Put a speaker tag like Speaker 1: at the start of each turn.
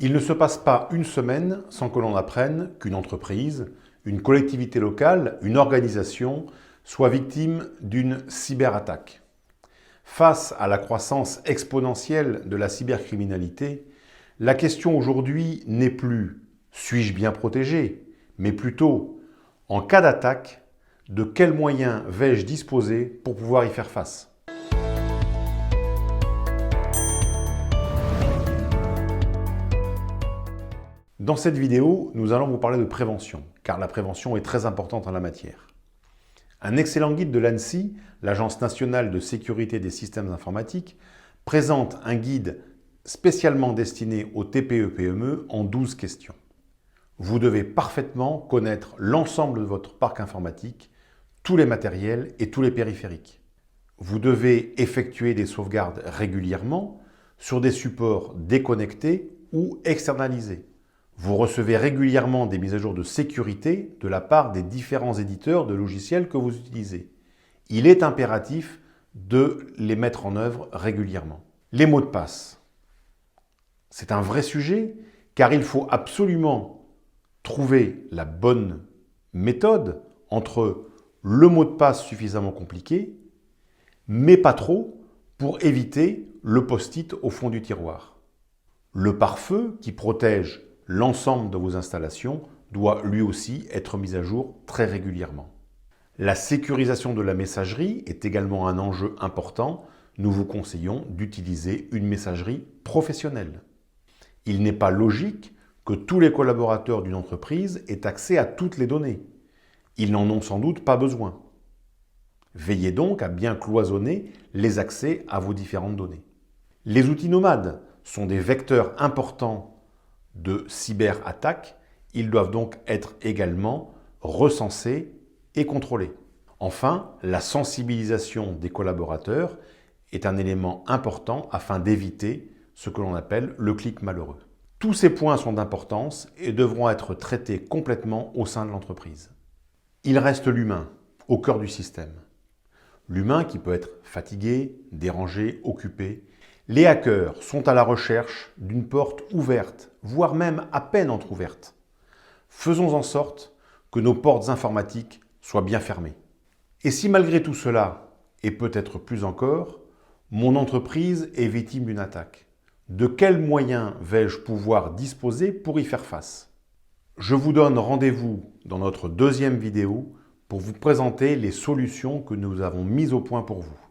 Speaker 1: Il ne se passe pas une semaine sans que l'on apprenne qu'une entreprise, une collectivité locale, une organisation soit victime d'une cyberattaque. Face à la croissance exponentielle de la cybercriminalité, la question aujourd'hui n'est plus « suis-je bien protégé ?», mais plutôt « en cas d'attaque, de quels moyens vais-je disposer pour pouvoir y faire face ?» Dans cette vidéo, nous allons vous parler de prévention, car la prévention est très importante en la matière. Un excellent guide de l'ANSSI, l'Agence nationale de sécurité des systèmes informatiques, présente un guide spécialement destiné aux TPE-PME en 12 questions. Vous devez parfaitement connaître l'ensemble de votre parc informatique, tous les matériels et tous les périphériques. Vous devez effectuer des sauvegardes régulièrement sur des supports déconnectés ou externalisés. Vous recevez régulièrement des mises à jour de sécurité de la part des différents éditeurs de logiciels que vous utilisez. Il est impératif de les mettre en œuvre régulièrement. Les mots de passe. C'est un vrai sujet car il faut absolument trouver la bonne méthode entre le mot de passe suffisamment compliqué, mais pas trop, pour éviter le post-it au fond du tiroir. Le pare-feu qui protège l'ensemble de vos installations doit lui aussi être mis à jour très régulièrement. La sécurisation de la messagerie est également un enjeu important. Nous vous conseillons d'utiliser une messagerie professionnelle. Il n'est pas logique que tous les collaborateurs d'une entreprise aient accès à toutes les données. Ils n'en ont sans doute pas besoin. Veillez donc à bien cloisonner les accès à vos différentes données. Les outils nomades sont des vecteurs importants de cyberattaques, ils doivent donc être également recensés et contrôlés. Enfin, la sensibilisation des collaborateurs est un élément important afin d'éviter ce que l'on appelle le clic malheureux. Tous ces points sont d'importance et devront être traités complètement au sein de l'entreprise. Il reste l'humain au cœur du système. L'humain qui peut être fatigué, dérangé, occupé. Les hackers sont à la recherche d'une porte ouverte, voire même à peine entrouverte. Faisons en sorte que nos portes informatiques soient bien fermées. Et si malgré tout cela, et peut-être plus encore, mon entreprise est victime d'une attaque, de quels moyens vais-je pouvoir disposer pour y faire face? Je vous donne rendez-vous dans notre deuxième vidéo pour vous présenter les solutions que nous avons mises au point pour vous.